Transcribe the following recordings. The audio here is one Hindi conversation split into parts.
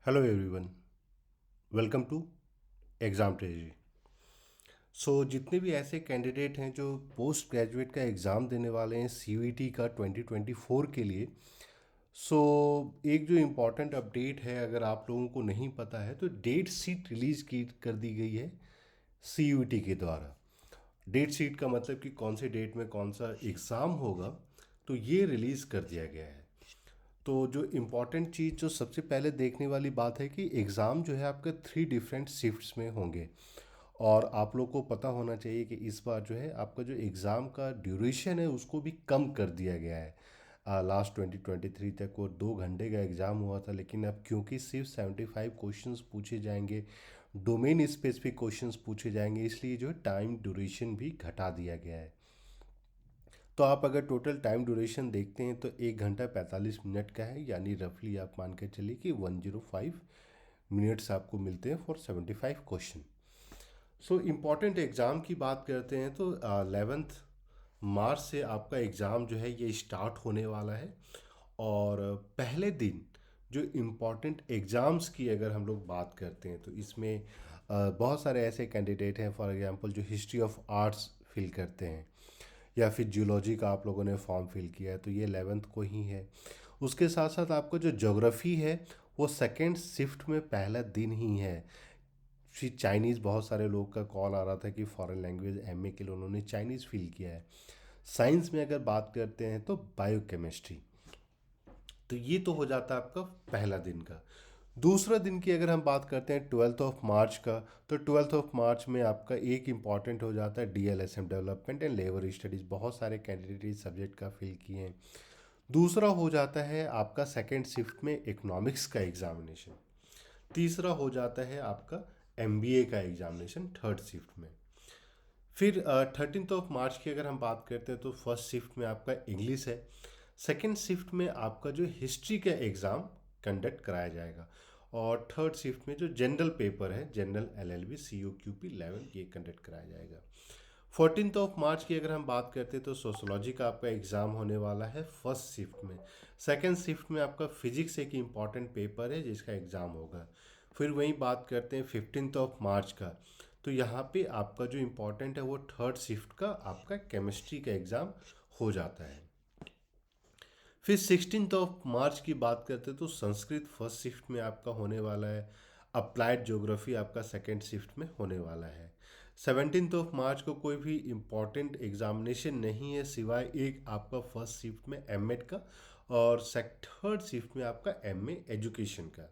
Hello everyone, welcome to exam treasury. जितने भी ऐसे कैंडिडेट हैं जो पोस्ट ग्रेजुएट का एग्ज़ाम देने वाले हैं सीयूईटी का 2024 के लिए। सो एक जो इम्पोर्टेंट अपडेट है, अगर आप लोगों को नहीं पता है तो डेट शीट रिलीज़ की कर दी गई है सीयूईटी के द्वारा। डेट शीट का मतलब कि कौन से डेट में कौन सा एग्ज़ाम होगा, तो ये रिलीज़ कर दिया गया है। तो जो इम्पॉर्टेंट चीज़ जो सबसे पहले देखने वाली बात है कि एग्ज़ाम जो है आपके 3 डिफरेंट शिफ्ट्स में होंगे। और आप लोग को पता होना चाहिए कि इस बार जो है आपका जो एग्ज़ाम का ड्यूरेशन है उसको भी कम कर दिया गया है। लास्ट 2023 तक वो 2 घंटे का एग्ज़ाम हुआ था, लेकिन अब क्योंकि सिर्फ 75 क्वेश्चंस पूछे जाएंगे, डोमेन स्पेसिफिक क्वेश्चंस पूछे जाएंगे, इसलिए जो है टाइम ड्यूरेशन भी घटा दिया गया है। तो आप अगर टोटल टाइम ड्यूरेशन देखते हैं तो 1 घंटा 45 मिनट का है, यानी रफली आप मान के चलिए कि 105 मिनट्स आपको मिलते हैं फॉर 75 क्वेश्चन। इम्पॉर्टेंट एग्ज़ाम की बात करते हैं तो 11 मार्च से आपका एग्ज़ाम जो है ये स्टार्ट होने वाला है। और पहले दिन जो इम्पॉर्टेंट एग्ज़ाम्स की अगर हम लोग बात करते हैं तो इसमें बहुत सारे ऐसे कैंडिडेट हैं, फॉर एग्जांपल जो हिस्ट्री ऑफ आर्ट्स फिल करते हैं या फिर जियोलॉजी का आप लोगों ने फॉर्म फिल किया है, तो ये 11th को ही है। उसके साथ साथ आपको जो ज्योग्राफी है वो सेकेंड शिफ्ट में पहला दिन ही है। फिर चाइनीज़, बहुत सारे लोग का कॉल आ रहा था कि फॉरेन लैंग्वेज एमए के लिए उन्होंने चाइनीज़ फील किया है। साइंस में अगर बात करते हैं तो बायोकेमिस्ट्री। तो ये तो हो जाता है आपका पहला दिन का। दूसरा दिन की अगर हम बात करते हैं 12 मार्च का, तो 12 मार्च में आपका एक इम्पॉर्टेंट हो जाता है डीएलएसएम, डेवलपमेंट एंड लेबर स्टडीज़। बहुत सारे कैंडिडेट इस सब्जेक्ट का फिल किए हैं। दूसरा हो जाता है आपका सेकेंड शिफ्ट में इकोनॉमिक्स का एग्जामिनेशन। तीसरा हो जाता है आपका एमबीए का एग्जामिनेशन थर्ड शिफ्ट में। फिर 13 मार्च की अगर हम बात करते हैं तो फर्स्ट शिफ्ट में आपका इंग्लिश है। सेकेंड शिफ्ट में आपका जो हिस्ट्री का एग्ज़ाम कंडक्ट कराया जाएगा। और थर्ड शिफ्ट में जो जनरल पेपर है, जनरल एलएलबी COQP 11, ये कंडक्ट कराया जाएगा। 14 मार्च की अगर हम बात करते हैं तो सोशोलॉजी का आपका एग्ज़ाम होने वाला है फर्स्ट शिफ्ट में। सेकेंड शिफ्ट में आपका फिजिक्स एक इम्पॉर्टेंट पेपर है जिसका एग्ज़ाम होगा। फिर वहीं बात करते हैं 15 मार्च का, तो यहाँ पे आपका जो इम्पोर्टेंट है वो थर्ड शिफ्ट का आपका केमिस्ट्री का एग्ज़ाम हो जाता है। फिर 16 मार्च की बात करते हैं तो संस्कृत फर्स्ट शिफ्ट में आपका होने वाला है। अप्लाइड ज्योग्राफी आपका सेकेंड शिफ्ट में होने वाला है। 17 मार्च को कोई भी इम्पॉर्टेंट एग्जामिनेशन नहीं है सिवाय एक आपका फर्स्ट शिफ्ट में एमएड का, और थर्ड शिफ्ट में आपका एमए एजुकेशन का।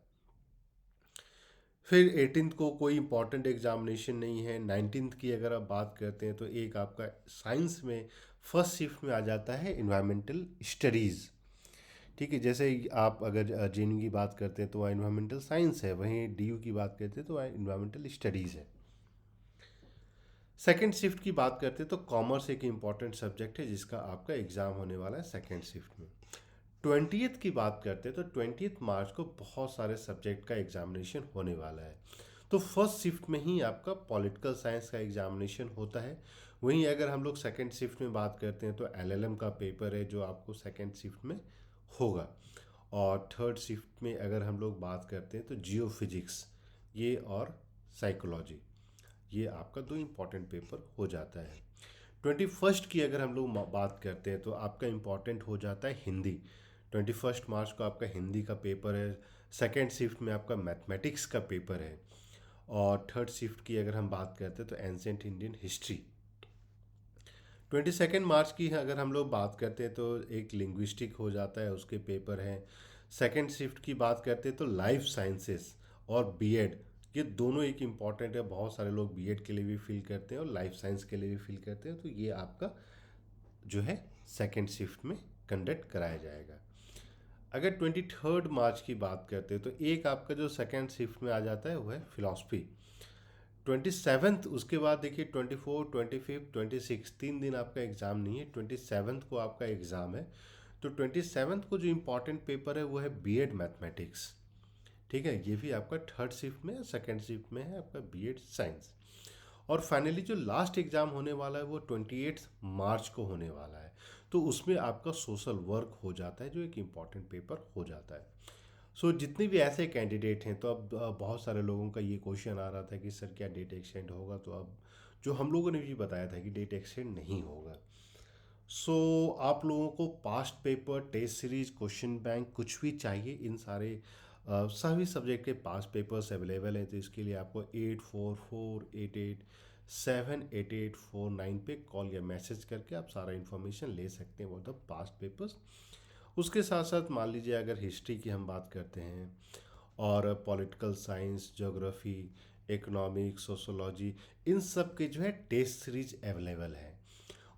फिर 18 को कोई इंपॉर्टेंट एग्जामिनेशन नहीं है। 19 की अगर आप बात करते हैं तो एक आपका साइंस में फर्स्ट शिफ्ट में आ जाता है इन्वायरमेंटल स्टडीज़। ठीक है, जैसे आप अगर जेएनयू की बात करते हैं तो वहाँ इन्वायरमेंटल साइंस है, वहीं डीयू की बात करते हैं तो वहाँ इन्वायरमेंटल स्टडीज़ है। सेकेंड शिफ्ट की बात करते हैं तो कॉमर्स एक इम्पॉर्टेंट सब्जेक्ट है जिसका आपका एग्ज़ाम होने वाला है सेकेंड शिफ्ट में। 20th की बात करते हैं तो 20 मार्च को बहुत सारे सब्जेक्ट का एग्जामिनेशन होने वाला है। तो फर्स्ट शिफ्ट में ही आपका पॉलिटिकल साइंस का एग्जामिनेशन होता है। वहीं अगर हम लोग सेकेंड शिफ्ट में बात करते हैं तो एलएलएम का पेपर है जो आपको सेकेंड शिफ्ट में होगा। और थर्ड शिफ्ट में अगर हम लोग बात करते हैं तो जियो फिजिक्स ये और साइकोलॉजी, ये आपका दो इम्पॉर्टेंट पेपर हो जाता है। 21st की अगर हम लोग बात करते हैं तो आपका इम्पॉर्टेंट हो जाता है हिंदी। 21 मार्च को आपका हिंदी का पेपर है। सेकेंड शिफ्ट में आपका मैथमेटिक्स का पेपर है। और थर्ड शिफ्ट की अगर हम बात करते हैं तो एंशिएंट इंडियन हिस्ट्री। 22 मार्च की अगर हम लोग बात करते हैं तो एक लिंग्विस्टिक हो जाता है, उसके पेपर हैं। सेकेंड शिफ्ट की बात करते हैं तो लाइफ साइंसेस और बीएड, ये दोनों एक इम्पॉर्टेंट है। बहुत सारे लोग बीएड के लिए भी फील करते हैं और लाइफ साइंस के लिए भी फील करते हैं, तो ये आपका जो है सेकेंड शिफ्ट में कंडक्ट कराया जाएगा। अगर 23 मार्च की बात करते हैं तो एक आपका जो सेकेंड शिफ्ट में आ जाता है वो है फिलॉसफी। 27th, उसके बाद देखिए 24, 25, 26 3 दिन आपका एग्ज़ाम नहीं है। 27th को आपका एग्ज़ाम है। तो 27th को जो इम्पोर्टेंट पेपर है वो है बीएड मैथमेटिक्स। ठीक है, ये भी आपका थर्ड शिफ्ट में, सेकेंड शिफ्ट में है आपका बीएड साइंस। और फाइनली जो लास्ट एग्ज़ाम होने वाला है वो 28 मार्च को होने वाला है। तो उसमें आपका सोशल वर्क हो जाता है जो एक इम्पॉर्टेंट पेपर हो जाता है। सो जितने भी ऐसे कैंडिडेट हैं, तो अब बहुत सारे लोगों का ये क्वेश्चन आ रहा था कि सर क्या डेट एक्सटेंड होगा, तो अब जो हम लोगों ने भी बताया था कि डेट एक्सटेंड नहीं होगा। सो आप लोगों को past paper, test series, question bank कुछ भी चाहिए, इन सारे सभी सब्जेक्ट के पास्ट पेपर्स अवेलेबल हैं। तो इसके लिए आपको 8448878849 पे कॉल या मैसेज करके आप सारा इन्फॉर्मेशन ले सकते हैं, वो द पास्ट पेपर्स। उसके साथ साथ मान लीजिए अगर हिस्ट्री की हम बात करते हैं, और political science, geography, economics, sociology, इन सब के जो है टेस्ट सीरीज अवेलेबल है।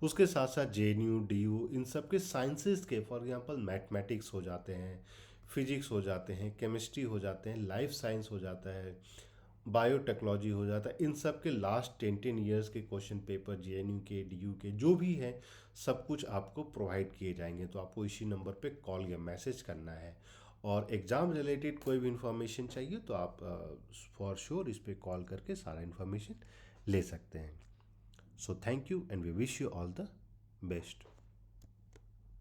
उसके साथ साथ JNU, DU, इन सब के साइंसेस के, फॉर एग्जांपल मैथमेटिक्स हो जाते हैं, फिजिक्स हो जाते हैं, केमिस्ट्री हो जाते हैं, लाइफ साइंस हो जाता है, बायोटेक्नोलॉजी हो जाता है, इन सब के लास्ट 10 ईयर्स के क्वेश्चन पेपर JNU के, DU के जो भी हैं, सब कुछ आपको प्रोवाइड किए जाएंगे। तो आपको इसी नंबर पे कॉल या मैसेज करना है। और एग्ज़ाम रिलेटेड कोई भी इंफॉर्मेशन चाहिए तो आप फॉर श्योर इस पे कॉल करके सारा इन्फॉर्मेशन ले सकते हैं। So thank you and we wish you all the best.